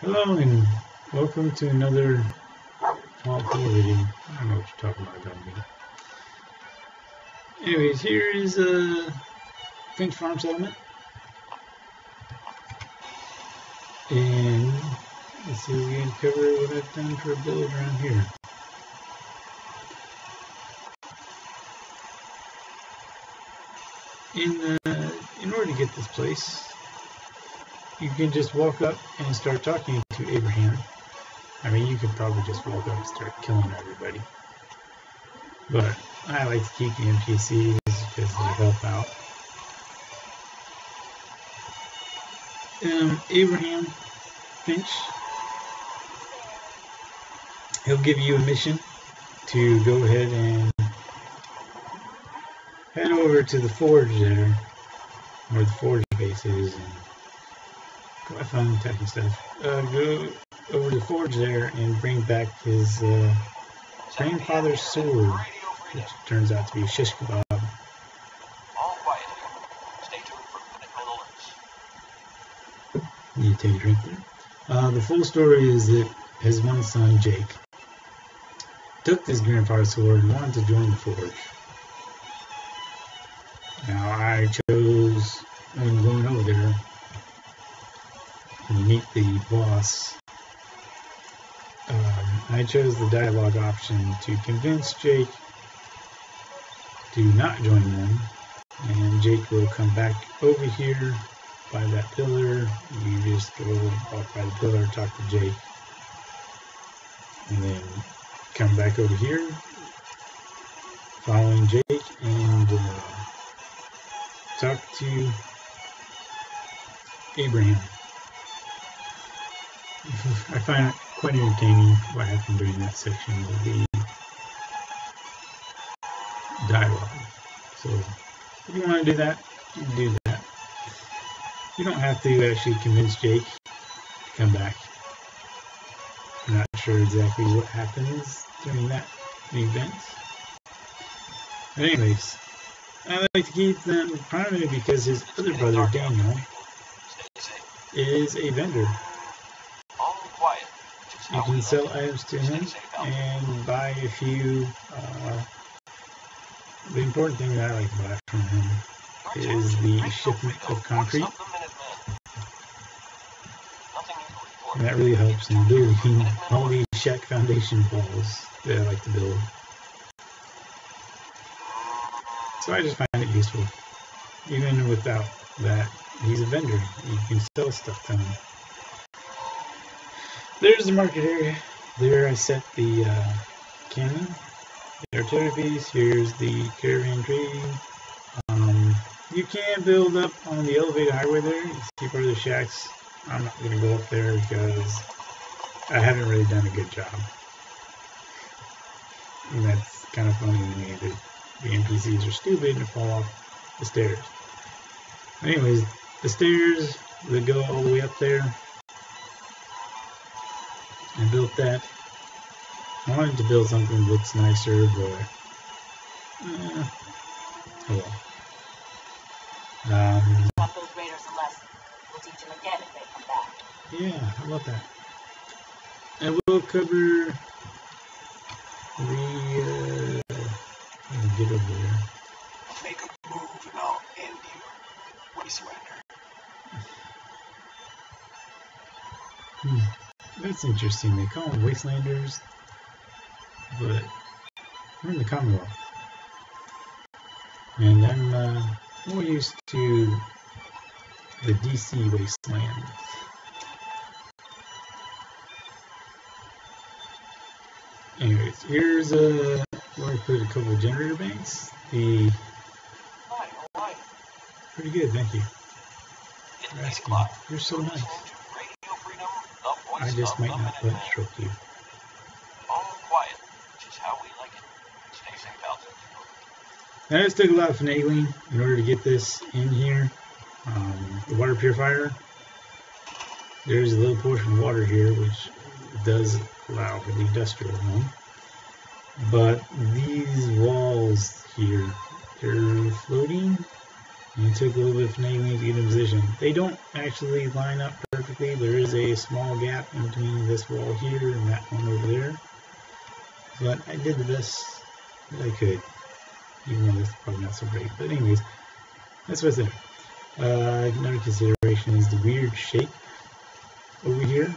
Hello and welcome to another Fall 4 video. I don't know what you're talking about, me. Anyways, here is a Finch farm settlement. And let's see if we can cover what I've done for a build around here. In order to get this place, you can just walk up and start talking to Abraham. I mean, you could probably just walk up and start killing everybody. But I like to keep the NPCs because they help out. Abraham Finch, he'll give you a mission to go ahead and head over to the forge there, where the forge base is, and go have fun attacking stuff. Go over to the forge there and bring back his grandfather's sword, which turns out to be a shish kebab. You take a drink there. The full story is that his one son, Jake, took his grandfather's sword and wanted to join the forge. Now, I chose, when going over there and meet the boss, I chose the dialogue option to convince Jake to not join them, and Jake will come back over here by that pillar. You just go walk by the pillar, talk to Jake, and then come back over here following Jake and talk to Abraham. I find it quite entertaining what happened during that section of the dialogue. So if you want to do that, you can do that. You don't have to actually convince Jake to come back. I'm not sure exactly what happens during that event. But anyways, I like to keep them primarily because his other brother, Daniel, is a vendor. You can sell items to him and buy a few. The important thing that I like to buy from him is the shipment of concrete. And that really helps in building all these shack foundation walls that I like to build. So I just find it useful. Even without that, he's a vendor. You can sell stuff to him. There's the market area. There I set the cannon, the artillery piece. Here's the caravan tree. You can build up on the elevated highway there. You see part of the shacks. I'm not going to go up there because I haven't really done a good job. And that's kind of funny to me that the NPCs are stupid and fall off the stairs. Anyways, the stairs that go all the way up there, I built that. I wanted to build something that looks nicer, but oh well. Want those raiders a lesson. We'll teach them again if they come back. Yeah, I love that. And we'll cover the get over there. Make a move and I'll end you. Wastelander. That's interesting. They call them Wastelanders, but we're in the Commonwealth. And I'm more used to the DC Wasteland. Anyways, here's where I put a couple of generator banks. Pretty good, thank you for asking. You're so nice. I just might not let it stroke you. All quiet, which is how we like it. Stay safe out there. Now, this took a lot of finagling in order to get this in here. The water purifier. There's a little portion of water here, which does allow for the industrial one. But these walls here, they're floating. And it took a little bit of finagling to get in position. They don't actually line up perfectly. There is a small gap in between this wall here and that one over there. But I did the best that I could. Even though it's probably not so great. But anyways, that's what's there. Another consideration is the weird shape over here.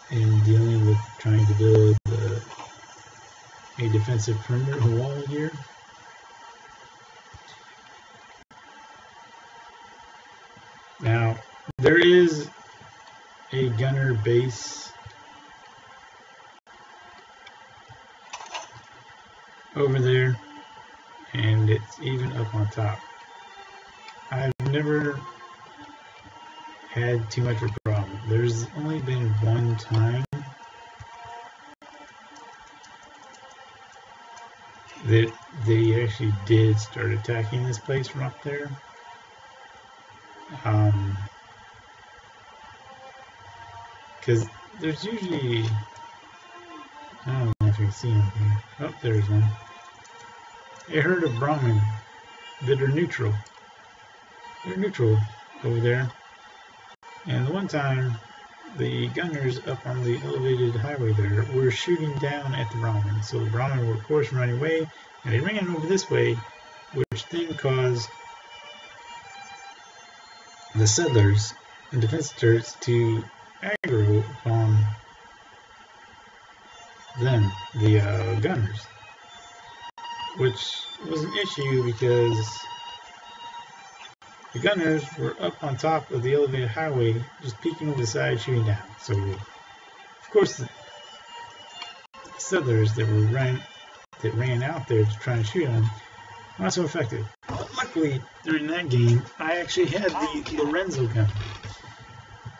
And dealing with trying to build a defensive perimeter wall here. Now, there is a gunner base over there, and it's even up on top. I've never had too much of a problem. There's only been one time that they actually did start attacking this place from up there. Because there's usually, I don't know if you can see them here. Oh, there's one. A herd of Brahmin that are neutral. They're neutral over there. And the one time, the gunners up on the elevated highway there were shooting down at the Brahmin. So the Brahmin were, of course, running away, and they ran over this way, which then caused the settlers and defensors to aggro upon them, the gunners, which was an issue because the gunners were up on top of the elevated highway, just peeking over the side, shooting down. So, of course, the settlers that ran out there to try and shoot them were not so effective. But luckily, during that game, I actually had the Lorenzo gun.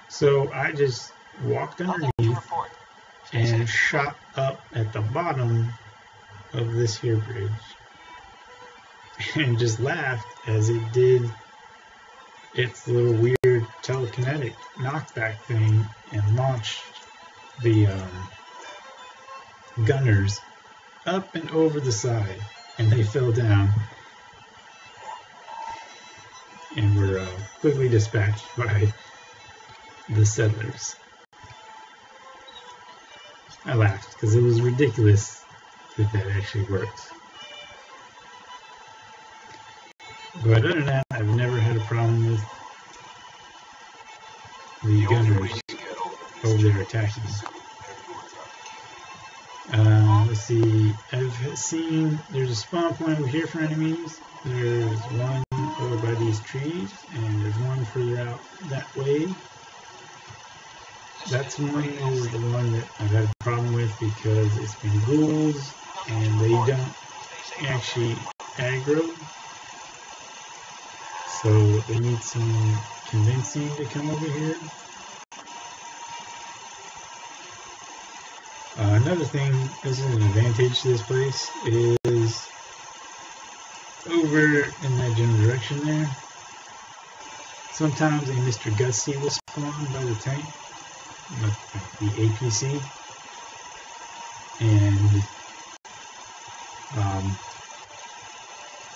So I just walked underneath and shot up at the bottom of this here bridge. And just laughed as it did its little weird telekinetic knockback thing and launched the gunners up and over the side, and they fell down and were quickly dispatched by the settlers. I laughed because it was ridiculous that that actually worked. But other than that, I've never had a problem with the gunners over there attacking. Let's see, I've seen there's a spawn point over here for enemies. There's one over by these trees, and there's one further out that way. That's one is the one that I've had a problem with because it's been ghouls and they don't actually aggro. So they need some convincing to come over here. Another thing, this is an advantage to this place, is over in that general direction there. Sometimes a Mr. Gutsy will spawn by the tank, like the APC, and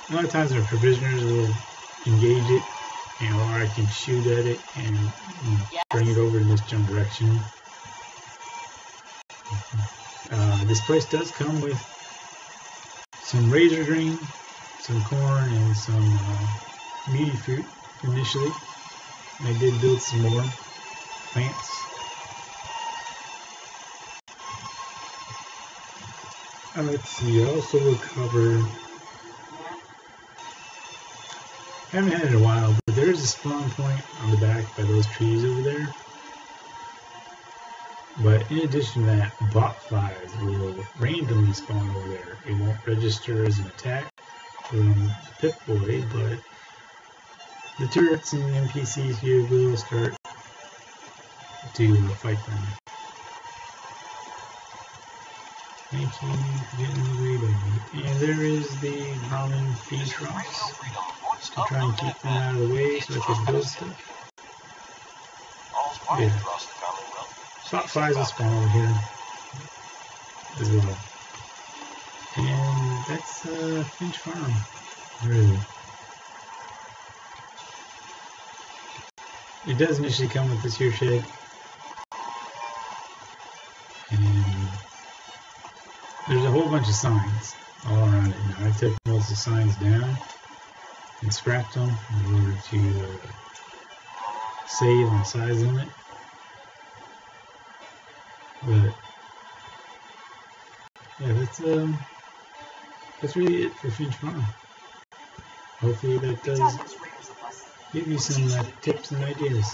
a lot of times our provisioners will engage it, or I can shoot at it and bring it over in this general direction. This place does come with some razor green, some corn, and some meaty fruit initially. And I did build some more plants. Let's see, I also will cover, haven't had it in a while, but there is a spawn point on the back by those trees over there. But in addition to that, bot flies will randomly spawn over there. It won't register as an attack from the Pip-Boy, but the turrets and the NPCs here will start to fight them. Thank you for getting the way, baby. And there is the Brahmin finch rocks to try and keep them out of the way so I can build stuff. Yeah. Bot flies will spawn over here as well. And that's Finch Farm. Really. It does initially come with this here shed. And there's a whole bunch of signs all around it. Now, I took most of the signs down and scrapped them in order to save on size limit. But yeah, that's really it for Finch Farm. Hopefully that does give you some tips and ideas.